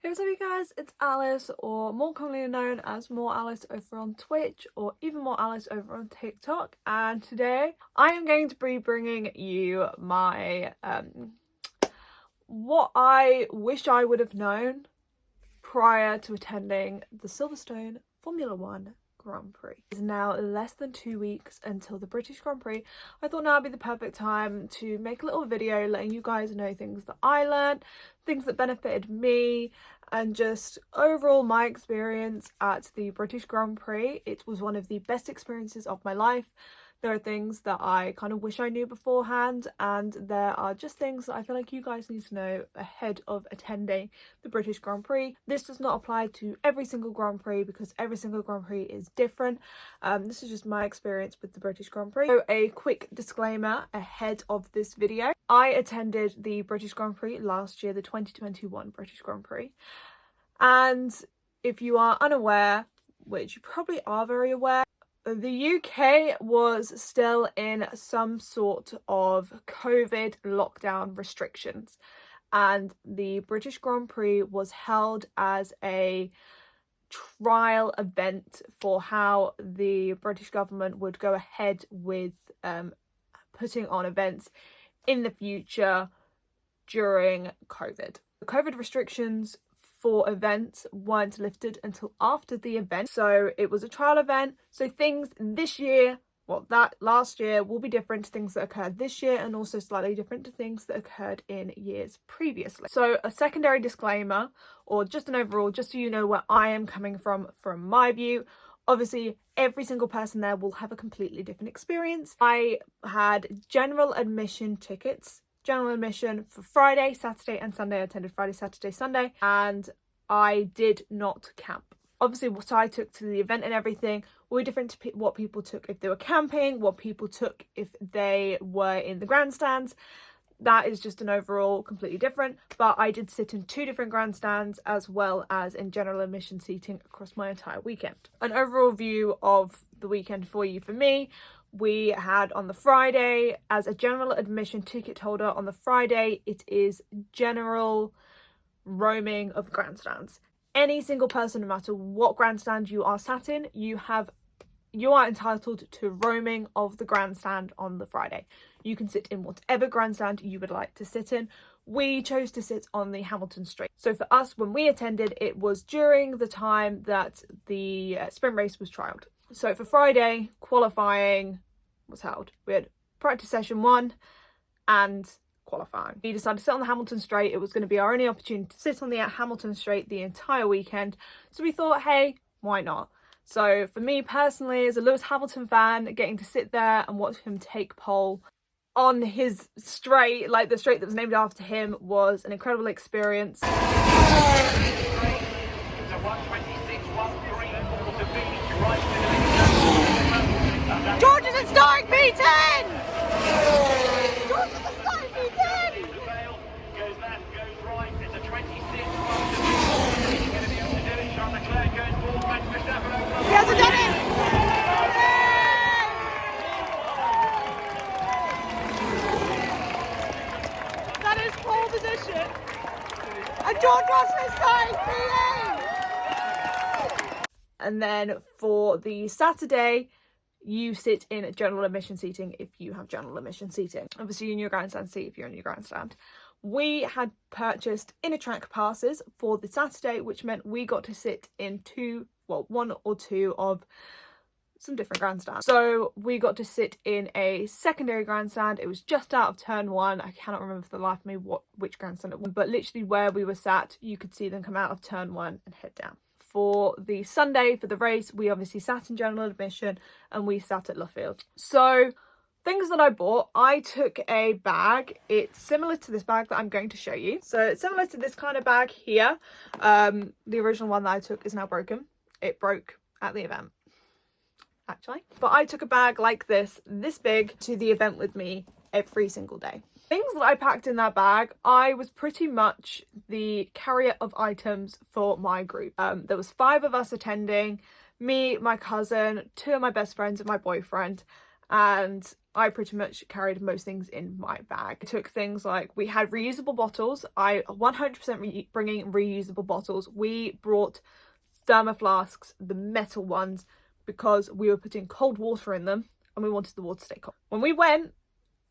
Hey, what's up you guys, it's Alice, or more commonly known as More Alice over on Twitch, or even More Alice over on TikTok, and today I am going to be bringing you my what I wish I would have known prior to attending the Silverstone Formula 1 Grand Prix. It's now less than 2 weeks until the British Grand Prix. I thought now would be the perfect time to make a little video letting you guys know things that I learned, things that benefited me, and just overall my experience at the British Grand Prix. It was one of the best experiences of my life. There are things that I kind of wish I knew beforehand, and there are just things that I feel like you guys need to know ahead of attending the British Grand Prix. This does not apply to every single Grand Prix because every single Grand Prix is different. This is just my experience with the British Grand Prix. So a quick disclaimer ahead of this video. I attended the British Grand Prix last year, the 2021 British Grand Prix. And if you are unaware, which you probably are very aware, the UK was still in some sort of COVID lockdown restrictions, and the British Grand Prix was held as a trial event for how the British government would go ahead with putting on events in the future during COVID. The COVID restrictions for events weren't lifted until after the event, so it was a trial event. So things this year, that last year, will be different to things that occurred this year, and also slightly different to things that occurred in years previously. So a secondary disclaimer, or just an overall, just so you know where I am coming from my view. Obviously, every single person there will have a completely different experience. I had general admission tickets. General admission for Friday, Saturday and Sunday. I attended Friday, Saturday, Sunday, and I did not camp. Obviously what I took to the event and everything were different to what people took if they were camping, what people took if they were in the grandstands. That is just an overall completely different, but I did sit in 2 different grandstands as well as in general admission seating across my entire weekend. An overall view of the weekend for me. We had on the Friday, as a general admission ticket holder on the Friday, it is general roaming of the grandstands. Any single person, no matter what grandstand you are sat in, you are entitled to roaming of the grandstand on the Friday. You can sit in whatever grandstand you would like to sit in. We chose to sit on the Hamilton Straight. So for us, when we attended, it was during the time that the sprint race was trialled. So for Friday, qualifying was held. We had practice session 1 and qualifying. We decided to sit on the Hamilton Straight. It was going to be our only opportunity to sit on the Hamilton Straight the entire weekend. So we thought, hey, why not? So for me personally, as a Lewis Hamilton fan, getting to sit there and watch him take pole on his straight, like the straight that was named after him, was an incredible experience. George is a starting P10! George is a starting P10! Goes left, goes right, it's a 26. He's going to be able to do it. Charles Leclerc goes forward, Max Verstappen over. He hasn't done it! That is pole position. And George Russell is starting P8! And then for the Saturday, you sit in general admission seating if you have general admission seating. Obviously in your grandstand seat if you're in your grandstand. We had purchased inner track passes for the Saturday, which meant we got to sit in 1 or 2 of some different grandstands. So we got to sit in a secondary grandstand. It was just out of turn 1. I cannot remember for the life of me which grandstand it was, but literally where we were sat, you could see them come out of turn 1 and head down. For the Sunday, for the race, we obviously sat in general admission and we sat at Luffield. So things that I bought, I took a bag. It's similar to this bag that I'm going to show you. So it's similar to this kind of bag here. The original one that I took is now broken. It broke at the event, actually. But I took a bag like this big, to the event with me every single day. Things that I packed in that bag, I was pretty much the carrier of items for my group. There was 5 of us attending, me, my cousin, 2 of my best friends and my boyfriend. and I pretty much carried most things in my bag. I took things like, we had reusable bottles. I 100% bringing reusable bottles. We brought thermo flasks, the metal ones, because we were putting cold water in them and we wanted the water to stay cold. When we went,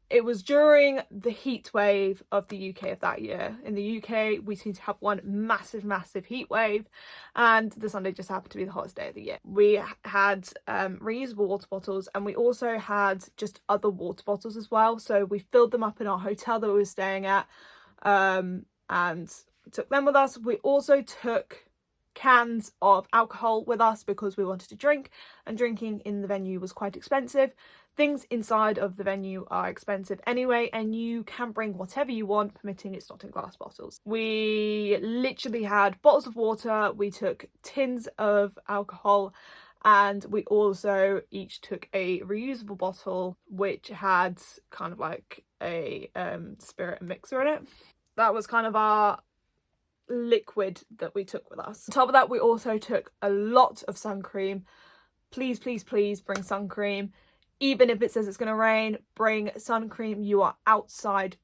it was during the heat wave of the UK of that year. In the UK, we seem to have one massive heat wave, and the Sunday just happened to be the hottest day of the year. We had reusable water bottles, and we also had just other water bottles as well. So we filled them up in our hotel that we were staying at, and took them with us. We also took cans of alcohol with us because we wanted to drink, and drinking in the venue was quite expensive. Things inside of the venue are expensive anyway, and you can bring whatever you want, permitting it's not in glass bottles. We literally had bottles of water, we took tins of alcohol, and we also each took a reusable bottle which had kind of like a spirit mixer in it. That was kind of our liquid that we took with us. On top of that, we also took a lot of sun cream. Please bring sun cream. Even if it says it's going to rain, bring sun cream. You are outside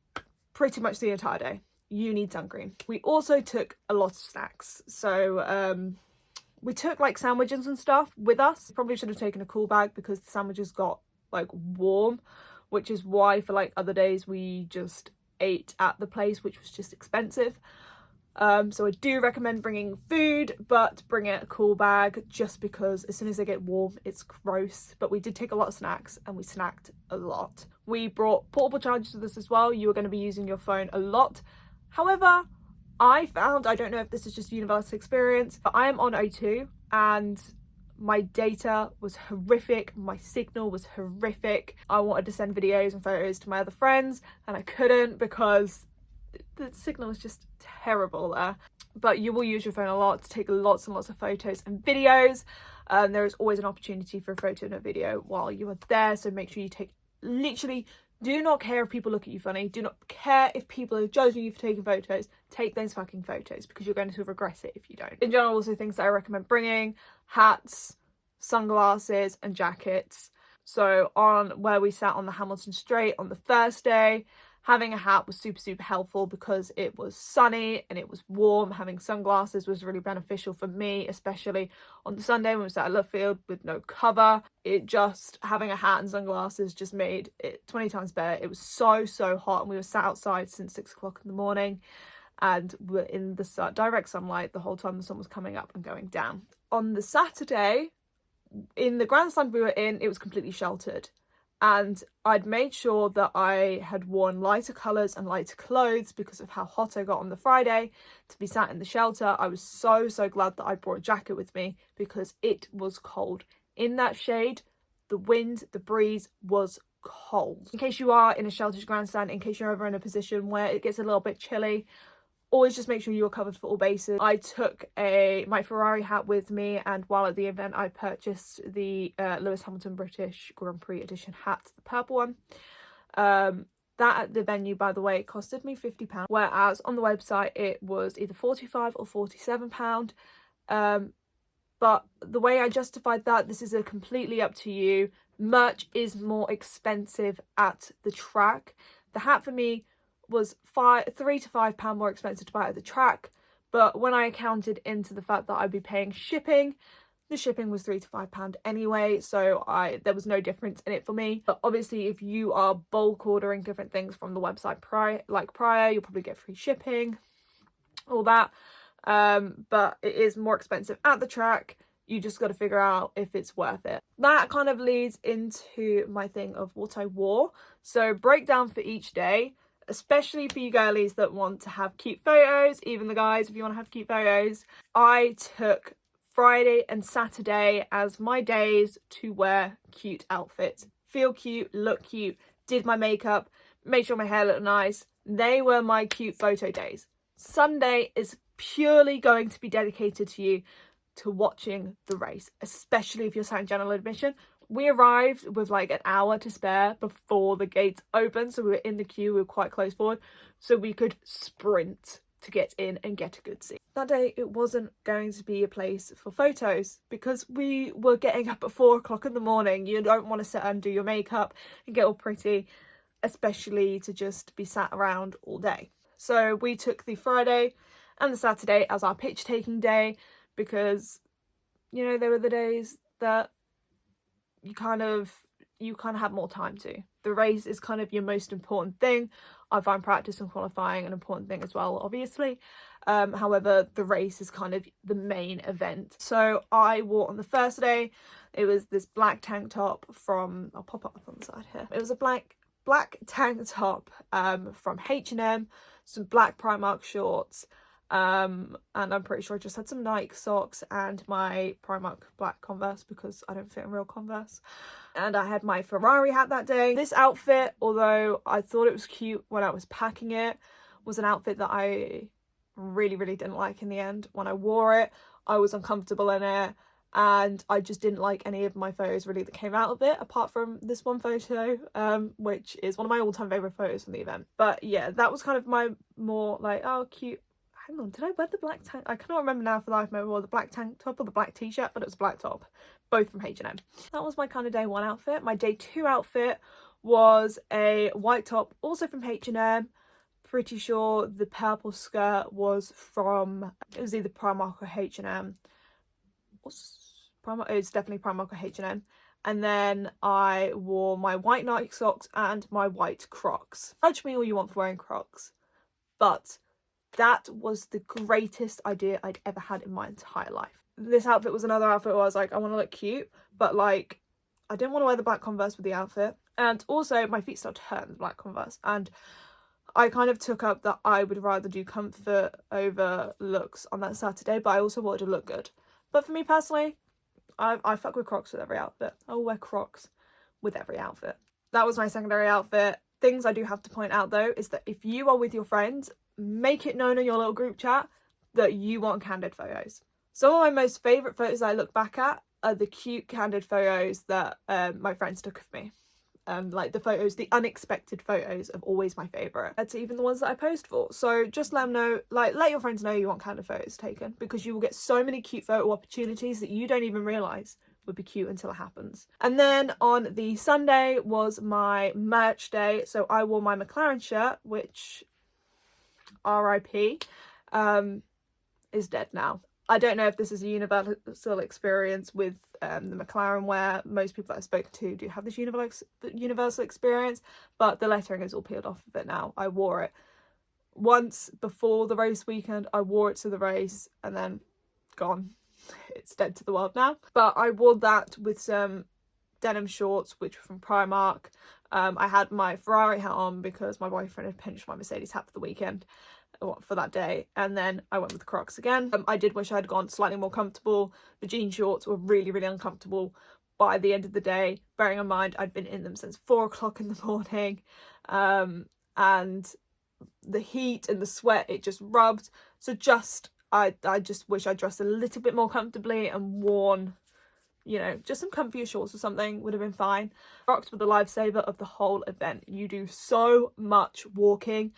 pretty much the entire day. You need sun cream. We also took a lot of snacks. So we took like sandwiches and stuff with us. Probably should have taken a cool bag because the sandwiches got like warm, which is why for like other days we just ate at the place, which was just expensive. So I do recommend bringing food, but bring it a cool bag, just because as soon as they get warm, it's gross. But we did take a lot of snacks, and we snacked a lot. We brought portable chargers with us as well. You are going to be using your phone a lot. However, I found, I don't know if this is just universal experience, but I am on O2 and my data was horrific. My signal was horrific. I wanted to send videos and photos to my other friends, and I couldn't because the signal was just terrible there. But you will use your phone a lot to take lots and lots of photos and videos. There is always an opportunity for a photo and a video while you are there, so make sure you take, literally do not care if people look at you funny, do not care if people are judging you for taking photos. Take those fucking photos, because you're going to regret it if you don't. In general, also things that I recommend bringing: hats, sunglasses and jackets. So on where we sat on the Hamilton Straight on the first day, having a hat was super helpful because it was sunny and it was warm. Having sunglasses was really beneficial for me, especially on the Sunday when we sat at Love Field with no cover. It just, having a hat and sunglasses just made it 20 times better. It was so hot, and we were sat outside since 6 o'clock in the morning, and we're in the direct sunlight the whole time the sun was coming up and going down. On the Saturday, in the grandstand we were in, it was completely sheltered. And I'd made sure that I had worn lighter colours and lighter clothes because of how hot I got on the Friday to be sat in the shelter. I was so glad that I brought a jacket with me because it was cold. In that shade, the wind, the breeze was cold. In case you are in a sheltered grandstand, in case you're ever in a position where it gets a little bit chilly, always just make sure you're covered for all bases. I took my Ferrari hat with me, and while at the event I purchased the Lewis Hamilton British Grand Prix edition hat, the purple one. That at the venue, by the way, costed me £50, whereas on the website it was either £45 or £47. But the way I justified that, this is completely up to you. Merch is more expensive at the track. The hat for me was £3 to £5 more expensive to buy at the track, but when I accounted into the fact that I'd be paying shipping, the shipping was £3 to £5 anyway, so there was no difference in it for me. But obviously if you are bulk ordering different things from the website prior, you'll probably get free shipping, all that, but it is more expensive at the track. You just got to figure out if it's worth it. That kind of leads into my thing of what I wore. So breakdown for each day, especially for you girlies that want to have cute photos, even the guys if you want to have cute photos. I took Friday and Saturday as my days to wear cute outfits. Feel cute, look cute, did my makeup, made sure my hair looked nice. They were my cute photo days. Sunday is purely going to be dedicated to you to watching the race, especially if you're sat in general admission. We arrived with like an hour to spare before the gates opened, so we were in the queue, we were quite close forward, so we could sprint to get in and get a good seat. That day it wasn't going to be a place for photos because we were getting up at 4 o'clock in the morning. You don't want to sit and do your makeup and get all pretty, especially to just be sat around all day. So we took the Friday and the Saturday as our picture taking day because, you know, they were the days that you kind of have more time to. The race is kind of your most important thing. I find practice and qualifying an important thing as well, obviously. However, the race is kind of the main event. So I wore on the first day, it was this black tank top from, I'll pop it up on the side here. It was a black tank top from H&M, some black Primark shorts, and I'm pretty sure I just had some Nike socks and my Primark black Converse because I don't fit in real Converse. And I had my Ferrari hat that day. This outfit, although I thought it was cute when I was packing it, was an outfit that I really didn't like in the end. When I wore it, I was uncomfortable in it, and I just didn't like any of my photos really that came out of it, apart from this one photo, which is one of my all-time favourite photos from the event. But yeah, that was kind of my more like, oh cute. Hang on, did I wear the black tank? I cannot remember now for the life of me, whether the black tank top or the black t-shirt, but it was a black top, both from H&M. That was my kind of day one outfit. My day two outfit was a white top, also from H&M. Pretty sure the purple skirt was from, it was either Primark or H&M. Primark, it's definitely Primark or H&M. And then I wore my white Nike socks and my white Crocs. Judge me all you want for wearing Crocs, but that was the greatest idea I'd ever had in my entire life. This outfit was another outfit where I was like, I want to look cute, but like, I didn't want to wear the black Converse with the outfit. And also my feet started to hurt in the black Converse. And I kind of took up that I would rather do comfort over looks on that Saturday, but I also wanted to look good. But for me personally, I fuck with Crocs with every outfit. I will wear Crocs with every outfit. That was my secondary outfit. Things I do have to point out though is that if you are with your friends, make it known in your little group chat that you want candid photos. Some of my most favourite photos I look back at are the cute candid photos that my friends took of me. Like the photos, the unexpected photos are always my favourite. That's even the ones that I post for. So just let them know, like let your friends know you want candid photos taken, because you will get so many cute photo opportunities that you don't even realise would be cute until it happens. And then on the Sunday was my merch day. So I wore my McLaren shirt, which RIP, is dead now. I don't know if this is a universal experience with the McLaren wear. Most people that I've spoken to do have this universal experience, but the lettering is all peeled off of it now. I wore it once before the race weekend, I wore it to the race, and then gone. It's dead to the world now. But I wore that with some denim shorts, which were from Primark. I had my Ferrari hat on because my boyfriend had pinched my Mercedes hat for the weekend, for that day, and then I went with the Crocs again. I did wish I had gone slightly more comfortable. The jean shorts were really uncomfortable by the end of the day, bearing in mind I'd been in them since 4 o'clock in the morning, and the heat and the sweat, it just rubbed. So I just wish I dressed a little bit more comfortably and worn, you know, just some comfier shorts or something would have been fine. Crocs were the lifesaver of the whole event. You do so much walking.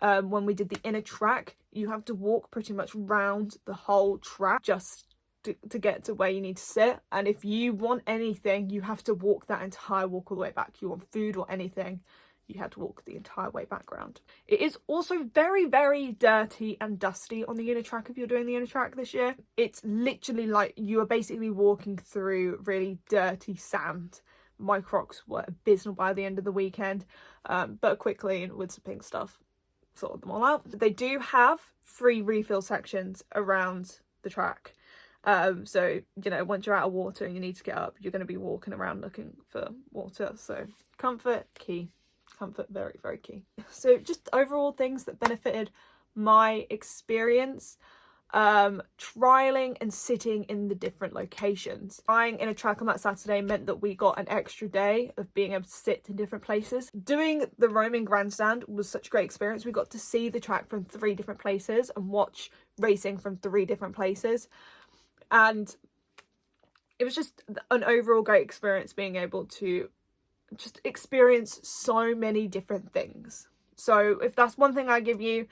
When we did the inner track, you have to walk pretty much round the whole track just to get to where you need to sit. And if you want anything, you have to walk that entire walk all the way back. You want food or anything, you have to walk the entire way back round. It is also very dirty and dusty on the inner track if you're doing the inner track this year. It's literally like you are basically walking through really dirty sand. My Crocs were abysmal by the end of the weekend, but quickly and with some pink stuff sorted them all out. They do have free refill sections around the track, so you know, once you're out of water and you need to get up, you're going to be walking around looking for water. So comfort key, comfort very key. So just overall things that benefited my experience. Trialing and sitting in the different locations. Trying in a track on that Saturday meant that we got an extra day of being able to sit in different places. Doing the roaming grandstand was such a great experience. We got to see the track from 3 different places and watch racing from 3 different places, and it was just an overall great experience being able to just experience so many different things. So if that's one thing I give you,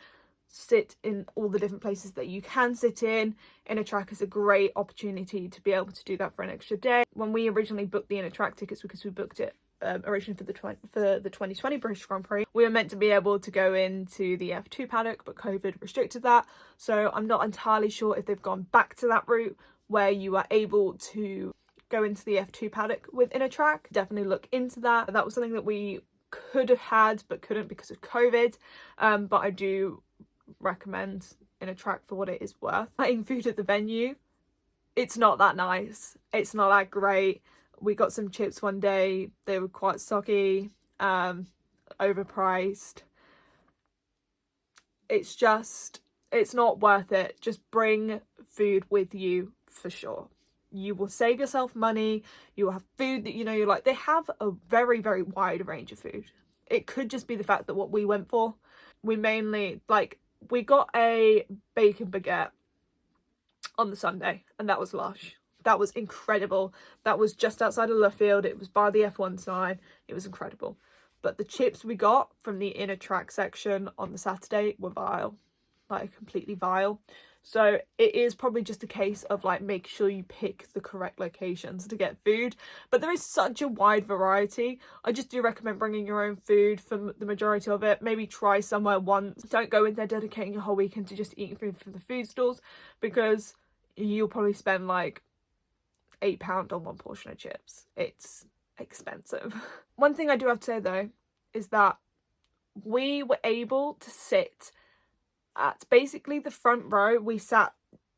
sit in all the different places that you can sit in. Inner track is a great opportunity to be able to do that for an extra day. When we originally booked the inner track tickets, because we booked it originally for the 2020 British Grand Prix, we were meant to be able to go into the F2 paddock, but COVID restricted that. So I'm not entirely sure if they've gone back to that route where you are able to go into the F2 paddock with inner track. Definitely look into that. That was something that we could have had but couldn't because of COVID. But I do recommend inner track for what it is worth. Eating food at the venue, it's not that nice. It's not that great. We got some chips one day. They were quite soggy, overpriced. It's not worth it. Just bring food with you for sure. You will save yourself money. You will have food that you like. They have a very, very wide range of food. It could just be the fact that what we went for, we mainly, we got a bacon baguette on the Sunday, and that was lush. That was incredible. That was just outside of Luffield. It was by the F1 sign. It was incredible. But the chips we got from the inner track section on the Saturday were vile. Completely vile. So it is probably just a case of make sure you pick the correct locations to get food. But there is such a wide variety. I just do recommend bringing your own food for the majority of it. Maybe try somewhere once. Don't go in there dedicating your whole weekend to just eating food from the food stalls, because you'll probably spend £8 on one portion of chips. It's expensive. One thing I do have to say though is that we were able to sit at basically the front row. We sat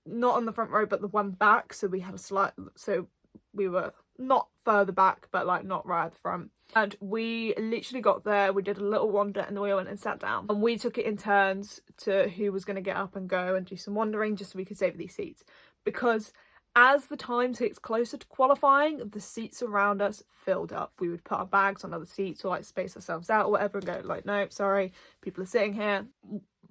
not on the front row but the one back, so we had so we were not further back but not right at the front. And we literally got there, we did a little wander, and then we went and sat down, and we took it in turns to who was going to get up and go and do some wandering, just so we could save these seats. Because as the time takes closer to qualifying, the seats around us filled up. We would put our bags on other seats or space ourselves out or whatever and go no, sorry, people are sitting here.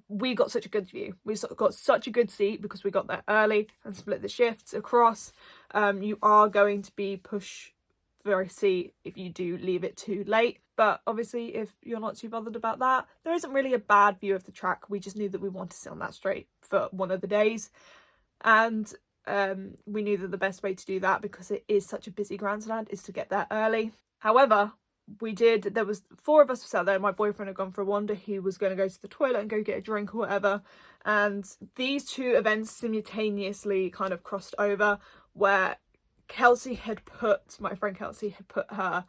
We got such a good view. We got such a good seat because we got there early and split the shifts across. You are going to be pushed for a seat if you do leave it too late. But obviously, if you're not too bothered about that, there isn't really a bad view of the track. We just knew that we wanted to sit on that straight for one of the days. And we knew that the best way to do that, because it is such a busy grandstand, is to get there early. However, there was 4 of us sat there. My boyfriend had gone for a wander. He was going to go to the toilet and go get a drink or whatever. And these 2 events simultaneously kind of crossed over, where my friend Kelsey had put her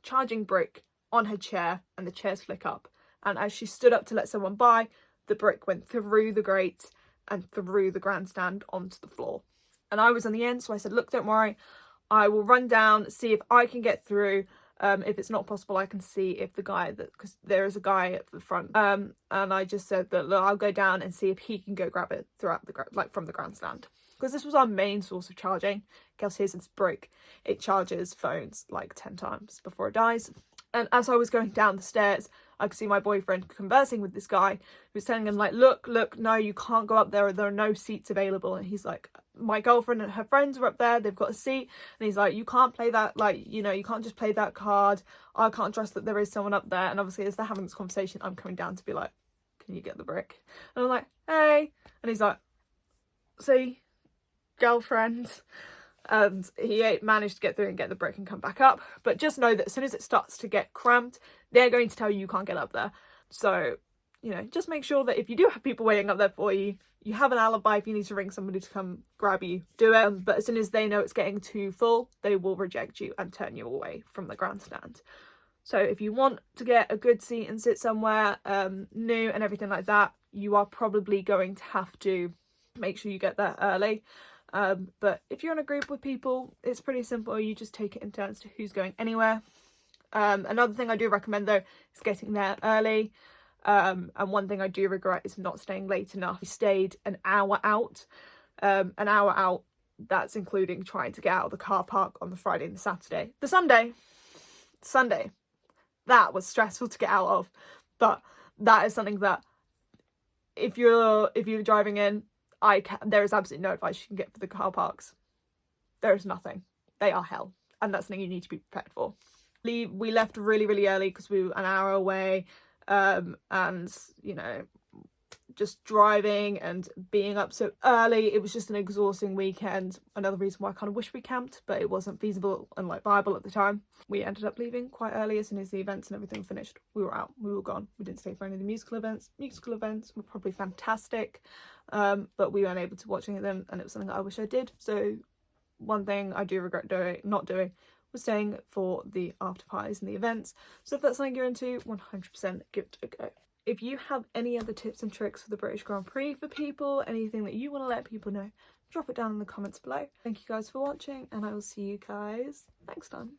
charging brick on her chair, and the chairs flick up. And as she stood up to let someone by, the brick went through the grate and through the grandstand onto the floor. And I was on the end, so I said, look, don't worry, I will run down, see if I can get through. If it's not possible, I can see if because there is a guy at the front. And I just said that, look, I'll go down and see if he can go grab it throughout from the grandstand. Because this was our main source of charging. Kelsey's brick, it charges phones 10 times before it dies. And as I was going down the stairs, I could see my boyfriend conversing with this guy who was telling him look, no, you can't go up there. There are no seats available. And he's like, my girlfriend and her friends are up there. They've got a seat. And he's like, you can't play that. You can't just play that card. I can't trust that there is someone up there. And obviously, as they're having this conversation, I'm coming down to be like, can you get the brick? And I'm like, hey. And he's like, see, girlfriend. And he managed to get through and get the brick and come back up. But just know that as soon as it starts to get cramped, they're going to tell you can't get up there. So, just make sure that if you do have people waiting up there for you, you have an alibi. If you need to ring somebody to come grab you, do it. But as soon as they know it's getting too full, they will reject you and turn you away from the grandstand. So if you want to get a good seat and sit somewhere new and everything like that, you are probably going to have to make sure you get there early. But if you're in a group with people, it's pretty simple. You just take it in turns to who's going anywhere. Another thing I do recommend though is getting there early. And one thing I do regret is not staying late enough. We stayed an hour out. That's including trying to get out of the car park on the Friday and the Saturday. The Sunday, that was stressful to get out of. But that is something that if you're driving in, there is absolutely no advice you can get for the car parks. There is nothing. They are hell, and that's something you need to be prepared for. We left really, really early because we were an hour away. and you know, just driving and being up so early, it was just an exhausting weekend. Another reason why I kind of wish we camped, but it wasn't feasible and like viable at the time. We ended up leaving quite early. As soon as the events and everything finished, we were out, we were gone. We didn't stay for any of the musical events. Musical events were probably fantastic, but we weren't able to watch any of them, and it was something that I wish I did. So one thing I do regret not doing was staying for the after parties and the events. So if that's something you're into, 100% give it a go. If you have any other tips and tricks for the British Grand Prix for people, anything that you want to let people know, drop it down in the comments below. Thank you guys for watching, and I will see you guys next time.